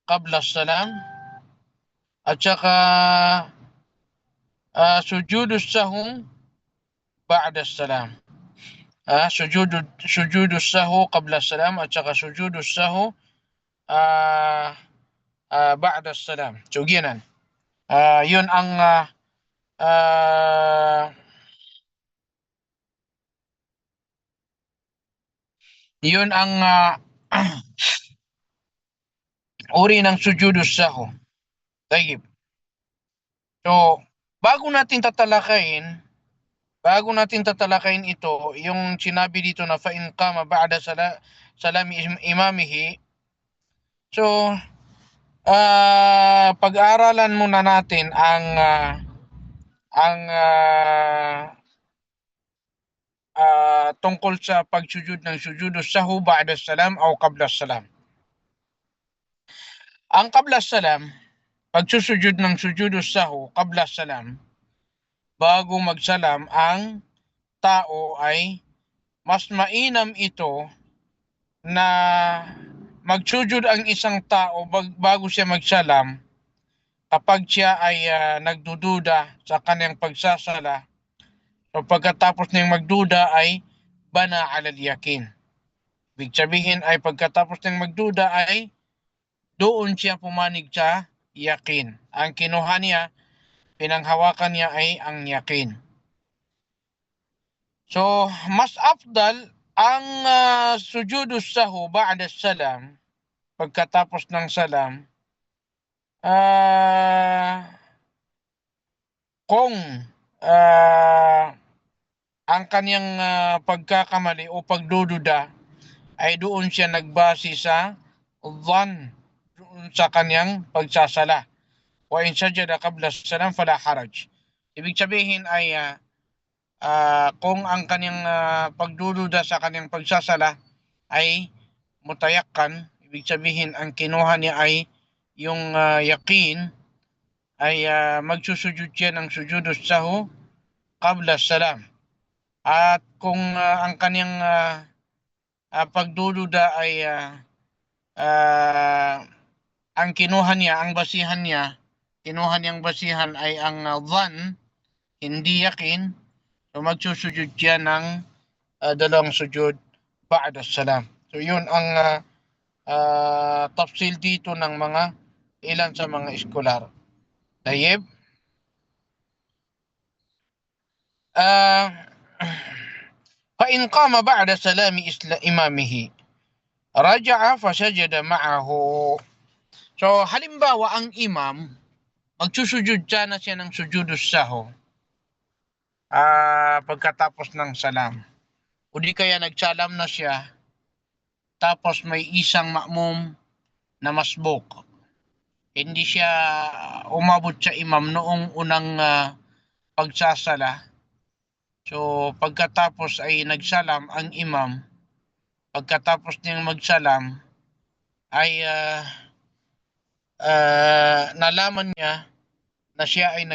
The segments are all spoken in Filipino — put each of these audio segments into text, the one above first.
qabla salam at saka sujudus sahwi ba'da salam. Sujudus sahwi qabla salam at saka sujudus sahwi ba'da salam. So ginan. Yun ang yun ang uri ng sujudus sahwi. Tayyib. So, bago natin tatalakayin ito, yung sinabi dito na fa in qama ba'da salami imamihi. So, pag-aaralan muna natin ang tungkol sa pagsujud ng sujudus sahwi ba'da salam o qabla salam. Ang qabla salam, pagsusujud ng sujudus sahwi qabla salam, bago magsalam ang tao ay mas mainam ito na magsujud ang isang tao bago siya magsalam kapag siya ay nagdududa sa kanyang pagsasala. So pagkatapos niyang magduda ay bana alal yakin. Ibig sabihin ay pagkatapos niyang magduda ay doon siya pumanig sa yakin. Ang kinuha niya, pinanghawakan niya ay ang yakin. So, mas afdal ang sujudus sahwi ba'da salam, pagkatapos ng salam, kung ang kanyang pagkakamali o pagdududa ay doon siya nagbase sa dhann, doon sa kanyang pagsasala. Wa in sajada qabla salam fala haraj. Ibig sabihin ay kung ang kanyang pagdududa sa kanyang pagsasala ay mutayakkan, ibig sabihin ang kinuha niya ay yung yakin, ay magsusujud siya ng sujudus sahwi qabla salam. At kung ang kanyang pagdududa ay ang kinuha niya, ang basihan niya, kinuha niyang basihan ay ang dhann, hindi yakin, so magsusujud siya ng dalawang sujud ba'da salam. So yun ang tafsil dito ng mga ilan sa mga eskolar. Tayyib. Fa in qama ba'da salami imamihi raja'a fa sajada ma'ahu. So halimbawa ang imam magsusujud siya na siya ng sujudus sahwi pagkatapos ng salam. O di kaya nagsalam na siya, tapos may isang ma'mum na masbuk. Hindi siya umabot sa imam noong unang pagsasala. So pagkatapos ay nagsalam ang imam, pagkatapos niyang magsalam ay nalaman niya na siya ay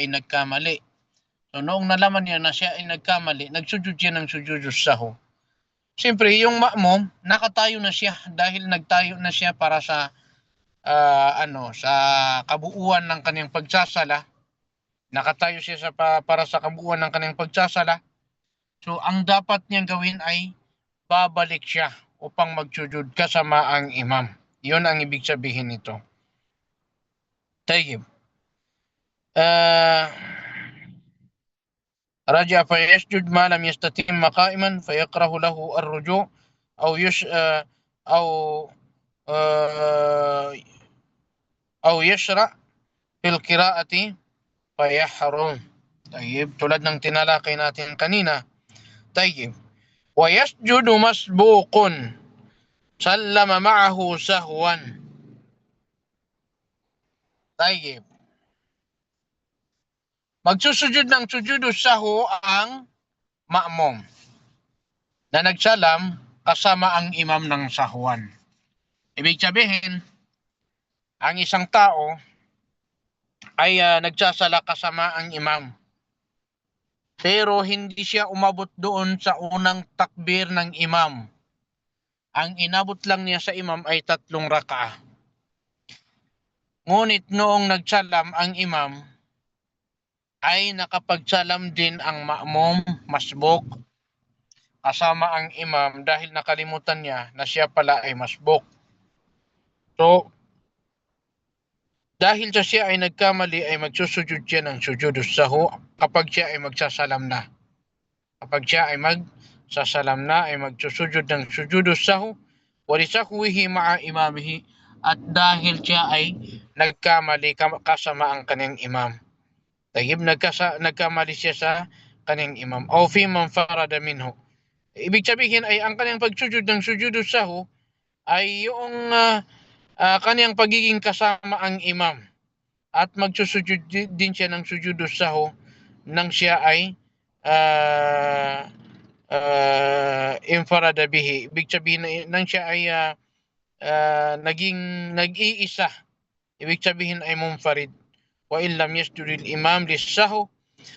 nagkamali. So noong nalaman niya na siya ay nagkamali, nagsujud siya ng sujudus sahwi. Siyempre, yung ma'mum, nakatayo na siya dahil nagtayo na siya para sa sa kabuuan ng kanyang pagsasala. Nakatayo siya para sa kabuuan ng kanyang pagsasala. So ang dapat niyang gawin ay babalik siya upang magsujud kasama ang imam. Yun ang ibig sabihin nito. Tayyib. رجع فيسجد ما لم يستتم قائما فيكره له الرجوع أو يشرع في القراءة فيحرم. طيب, tulad ng tinalakay natin kanina. طيب. ويسجد مسبوق سلم معه سهوا. طيب. Magsusujud ng sujudus sahwi ang ma'mum na nagsalam kasama ang imam ng sahwan. Ibig sabihin, ang isang tao ay nagsasala kasama ang imam. Pero hindi siya umabot doon sa unang takbir ng imam. ang inabot lang niya sa imam ay 3 rakaah. Ngunit noong nagsalam ang imam, ay nakapagsalam din ang ma'mum masbuk kasama ang imam dahil nakalimutan niya na siya pala ay masbuk. So, dahil sa siya ay nagkamali ay magsusujud siya ng sujudus sahwi kapag siya ay magsasalam na. Kapag siya ay magsasalam na ay magsusujud ng sujudus sahwi wa lisahwihi ma'a imamihi at dahil siya ay nagkamali kasama ang kanyang imam. Tayyib, nagkamali siya sa kanyang imam. O fi man farada minhu. Ibig sabihin ay ang kanyang pagsujud ng sujudus sahwi ay yung kanyang pagiging kasama ang imam at magsusujud din siya ng sujudus sahwi nang siya ay infarada bihi. Ibig sabihin nang siya ay nag-iisa. Ibig sabihin ay munfarid. Wa illam yasjud al-imam lis-sahwi,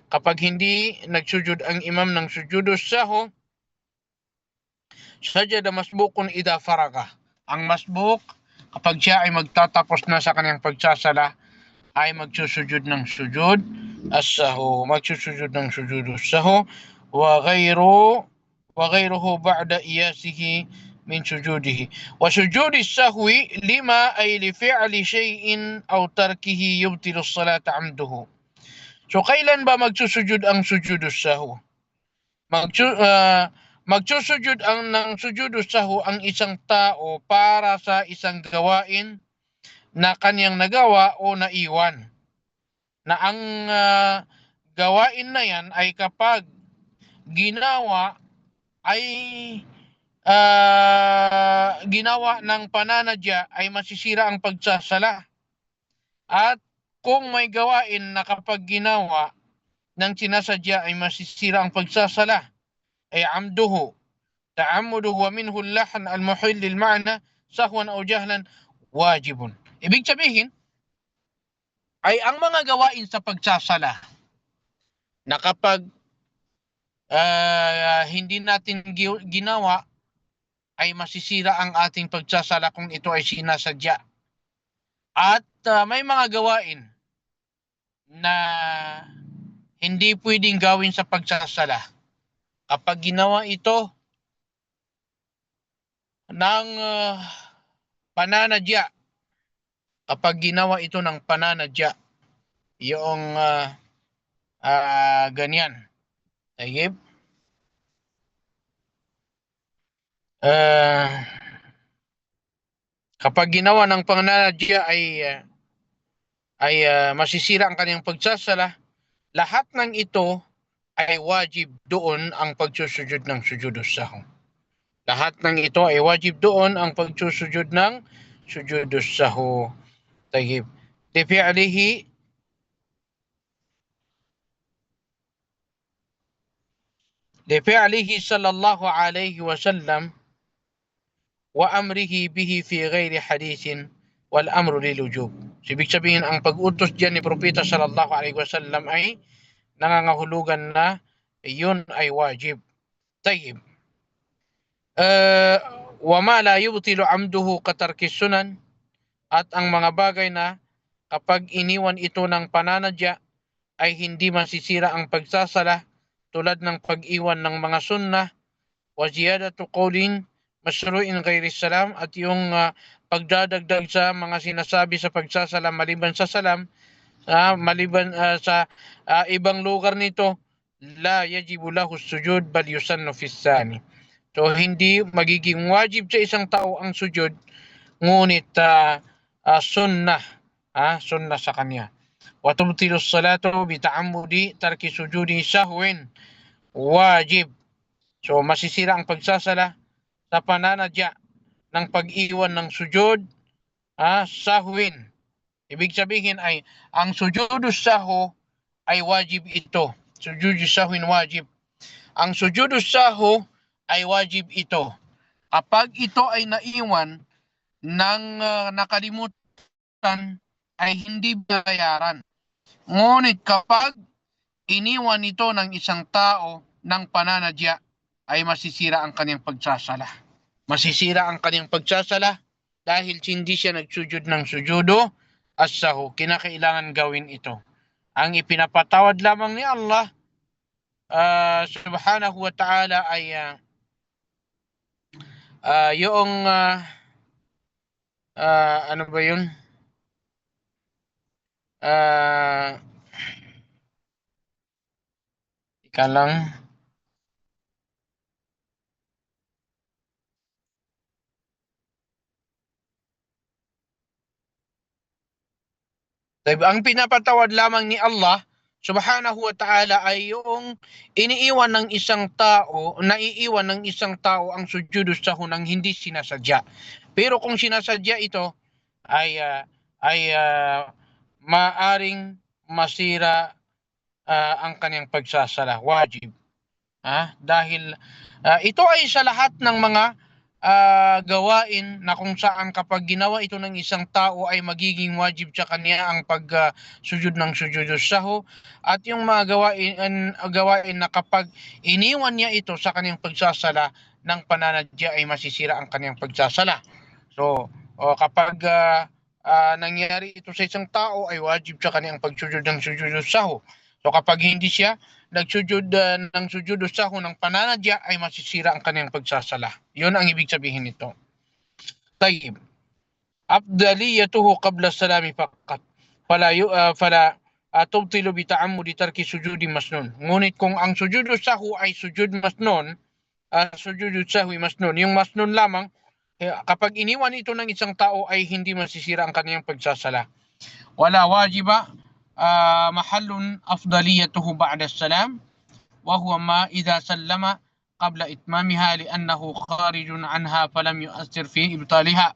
kapag hindi nagsujud ang imam ng sujudus sahwi, sajada masbukun idha faraga. Ang masbuk, kapag siya ay magtatapos na sa kanyang pagsasala, ay magsusujud ng sujud as-sahwi, magsusujud ng sujudus sahwi wa ghayruhu ba'da iyasihi min sujudihi. Wa sujudis sahwi lima ay li fi'li shay'in aw tarkihi yubtilu as-salata 'amduhu. So kailan ba magsusujud ang sujudus sahwi? Magsusujud ng sujudus sahwi ang isang tao para sa isang gawain na kanyang nagawa o naiwan. Na ang gawain na yan ay kapag ginawa ay ginawa ng pananadya ay masisira ang pagsasala. At kung may gawain na kapag ginawa ng sinasadya ay masisira ang pagsasala, ay amduhu, ta'ammuduhu wa minhu al-lahn al-muhil lil-ma'na sahwan aw jahlan wajibun. Ibig sabihin ay ang mga gawain sa pagsasala na kapag hindi natin ginawa ay masisira ang ating pagsasala kung ito ay sinasadya. At may mga gawain na hindi pwedeng gawin sa pagsasala. Kapag ginawa ito ng pananadya, kapag ginawa ito ng pananadya, yung ganyan. Tayyib. Kapag ginawa ng pananadya ay masisira ang kanyang pagsasala, lahat ng ito ay wajib doon ang pagsusujud ng sujudus sahwi. Lahat ng ito ay wajib doon ang pagsusujud ng sujudus sahwi. Tayyib. Lifi'lihi sallallahu alayhi wa sallam wa amrihi bihi fi ghairi hadithin wal amru lilujub. Ibig sabihin ang pag-utos diyan ni Propeta sallallahu alaihi wasallam ay nangangahulugan na yun ay wajib. Tayyib. Wa ma la yubtilu amduhu katarki sunan, at ang mga bagay na kapag iniwan ito ng pananadya ay hindi masisira ang pagsasala, tulad ng pag-iwan ng mga sunnah, wa ziyadatu qawlin masru'in ghairi salam, at yung pagdadagdag sa mga sinasabi sa pagsasala maliban sa salam, maliban sa ibang lugar nito, la yajibu lahu sujud bal yusannu fi tsani. So hindi magiging wajib sa isang tao ang sujud, ngunit sunnah sa kanya. Wa tubtilu as-salatu bi ta'ammudi tarki sujudi sahwin wajib. So masisira ang pagsasala sa pananadya ng pag-iwan ng sujud sahwin. Ibig sabihin ay ang sujudus sahwi ay wajib ito. Sujudus sahwin wajib. Ang sujudus sahwi ay wajib ito. Kapag ito ay naiwan ng nakalimutan ay hindi bayaran. Ngunit kapag iniwan ito ng isang tao ng pananadya ay masisira ang kanyang pagsasala. masisira ang kanyang pagsasala dahil hindi siya nagsujud ng sujudo as-sahu. Kinakailangan gawin ito. Ang ipinapatawad lamang ni Allah subhanahu wa ta'ala ay yung ano ba yun? Ika lang. Ang pinapatawad lamang ni Allah subhanahu wa ta'ala ay yung naiiwan ng isang tao ang sujudu sahu nang hindi sinasadya. Pero kung sinasadya ito ay maaring masira ang kanyang pagsasala. Wajib. Dahil ito ay sa lahat ng mga gawain na kung saan kapag ginawa ito ng isang tao ay magiging wajib sa kanya ang pagsujud ng sujudus sahu, at yung mga gawain na kapag iniwan niya ito sa kanyang pagsasala ng pananadya ay masisira ang kanyang pagsasala. So kapag nangyari ito sa isang tao ay wajib sa kanyang pagsujud ng sujudus sahu. So kapag hindi siya nagsujud ng sujudus sahu ng pananadya ay masisira ang kanyang pagsasala. Yun ang ibig sabihin nito. Tayyib. Afdaliyatuhu qabla salami faqat. Fala tubtilu bi ta'ammudi tarki sujudi masnun. Ngunit kung ang sujudus sahu ay sujud masnun, sujudus sahu masnun, yung masnun lamang, kapag iniwan ito ng isang tao ay hindi masisira ang kanyang pagsasala. Wala wajiba محل أفضليته بعد السلام وهو ما إذا سلم قبل إتمامها لأنه خارج عنها فلم يؤثر في إبطالها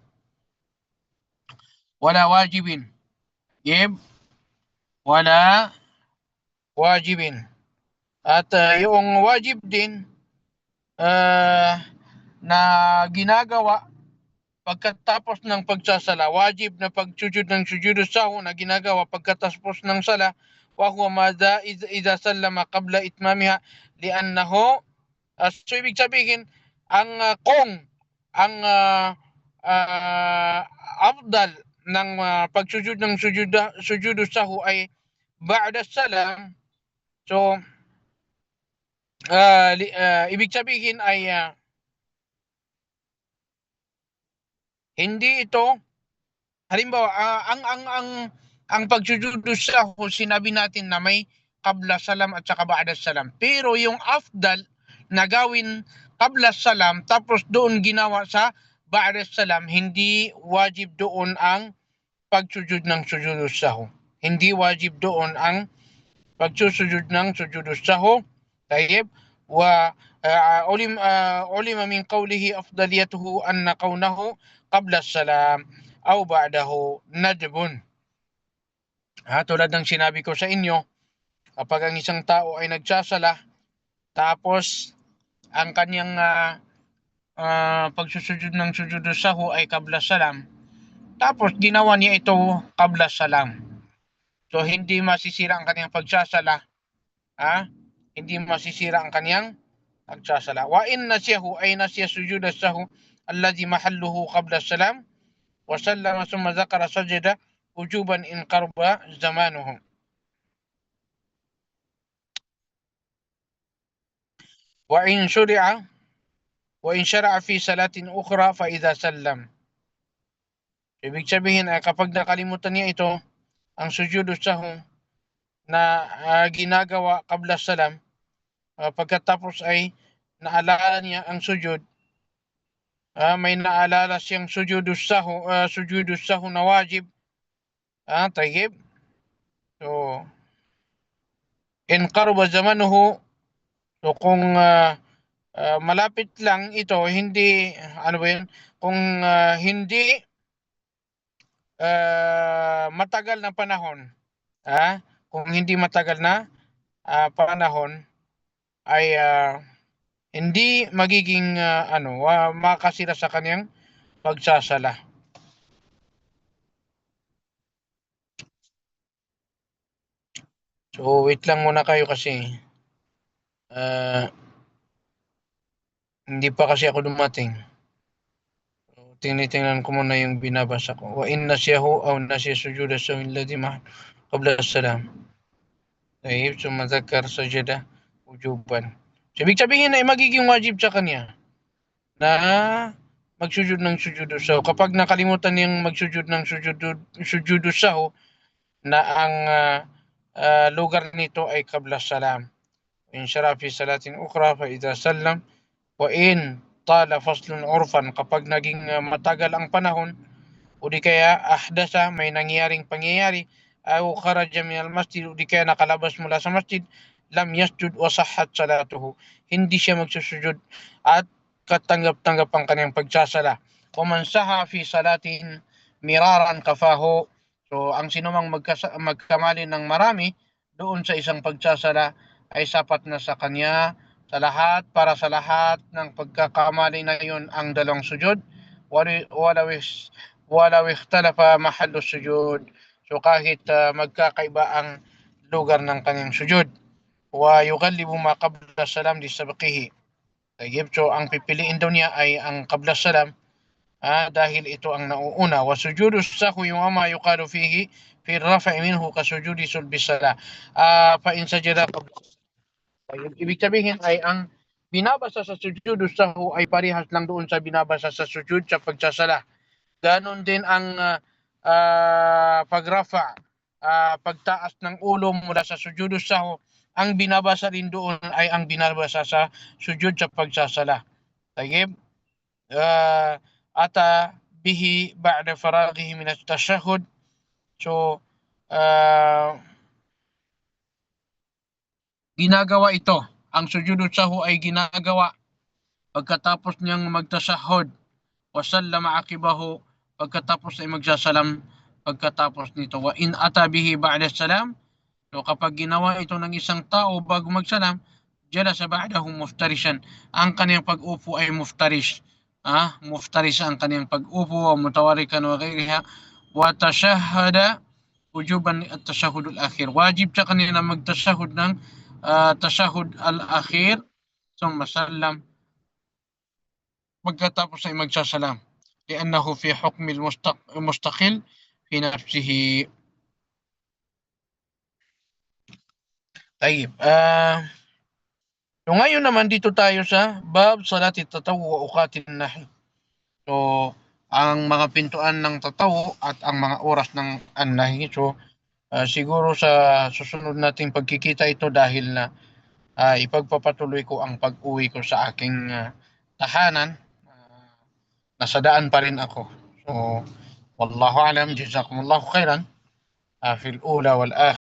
ولا واجب ولا واجب. At yung wajib din na ginagawa pagkatapos ng pagsasala, wajib na pagsujud ng sujudus sahu na ginagawa pagkatapos ng sala, wa huwa madha idha sallama qabla itmamiha li'annahu so ibig sabihin kung ang afdal ng pagsujud ng sujudus sahu ay ba'da salam, so ibig sabihin ay hindi ito, halimbawa, ang pagsujudus sahu, sinabi natin na may qabla salam at saka ba'da salam. Pero yung afdal na gawin qabla salam tapos doon ginawa sa ba'da salam, hindi wajib doon ang pagsujud ng sujudus sahu. Hindi wajib doon ang pagsusujud ng sujudus sahu. Tayyib. علم من قوله أفضليته أن كونه قبل السلام أو بعده ندب. Tulad ng sinabi ko sa inyo, kapag ang isang tao ay nagsasala, tapos ang kanyang pagsusujud ng sujudus sahu ay qabla salam, tapos ginawa niya ito qabla salam, so hindi masisira ang kanyang pagsasala. Hindi masisira ang kanyang pagsasala. Wa in nasiyahu ay nasiya sujud as-sahu alladhi mahalluhu qabla as-salam wa sallama thumma dhakara sajada wujuban in qarba zamanuhu. Wa in shara'a fi salatin ukhra fa idha sallam. Ibig sabihin ay kapag nakalimutan niya ito, ang sujud as-sahu na ginagawa qabla salam, pagkatapos ay naalala niya ang sujud, may naalala siyang sujudus sahu na wajib, tayyib. So in qarba zamanuhu, so kung malapit lang ito, hindi kung hindi matagal na panahon, kung hindi matagal na panahon ay hindi magiging makasira sa kanyang pagsasala. So wait lang muna kayo kasi hindi pa kasi ako dumating. tinitingnan ko muna yung binabasa ko. Wa in nasiyahu aw nasiya sujuda sahwi alladhi ma qabla as-salam. Tayyib, so madhakkar sajada wujuban. So, ibig sabihin na magiging wajib sa kanya na magsujud ng sujudu sahu. Kapag nakalimutan niyang magsujud ng sujudu sahu na ang lugar nito ay qabla salam. In syara fi salatin ukhra fa idza sallam wa in tala faslun urfan, kapag naging matagal ang panahon o di kaya ahdasa, may nangyaring pangyayari, o kharaja min al-masjid, o di kaya nakalabas mula sa masjid, lam yasjud wa sahhat salatuhu, hindi siya magsusujud at katanggap-tanggap ang kanyang pagsasala. Kung man saha fi salatin miraran kafaho, so ang sinumang magkamali ng marami doon sa isang pagsasala ay sapat na sa kanya sa lahat, para sa lahat ng pagkakamali na yun ang dalawang sujud. Walaw ikhtalafa mahallu sujud, so kahit magkakaiba ang lugar ng kanyang sujud. Wa yughallibu ma qabla salam li sabqihi. So ang pipiliin daw niya ay ang qabla salam, dahil ito ang nauuna. Wa sujudu sahwi wa ma yuqalu fihi fi rafa'i minhu ka sujudi sulbi salah. Fa in sajada qabla. Ibig sabihin ay ang binabasa sa sujudu sahu ay parehas lang doon sa binabasa sa sujud sa pagsasala. Ganon din ang pagrafa, pagtaas ng ulo mula sa sujudu sahu, ang binabasa din doon ay ang binabasa sa sujud sa pagsasala. Tayyib, ata bihi ba'da faraghihi min at-tashahhud. So ginagawa ito, ang sujudu sahu ay ginagawa pagkatapos niyang magtasahhud, wa sallama aqibahu, pagkatapos ay magsasalam pagkatapos nito. Wa in ata bihi ba'da salam, so kapag ginawa ito ng isang tao bago magsalam, jalasa ba'dahu muftarishan, ang kaniyang pag-upo ay muftarish. Muftaris ang kaniyang pag-upo, wa mutawarikan wa ghayriha, wa tashahhada wujuban at-tashahhud al-akhir. Wajib sa kanila magtasahhud ng tashahhud al-akhir, summa sallam, pagkatapos ay magsasalam. Li'annahu fi hukmi al-mustaqil fi nafsihi. Tayyib. So ngayon naman dito tayo sa bab salati tatawu wa uqatin nahi. So ang mga pintuan ng tatawu at ang mga oras ng an-nahi. So siguro sa susunod nating pagkikita ito, dahil na ipagpapatuloy ko ang pag-uwi ko sa aking tahanan. Nasa daan pa rin ako. So wallahu alam, jazakumullahu khairan fil ula wal akhir.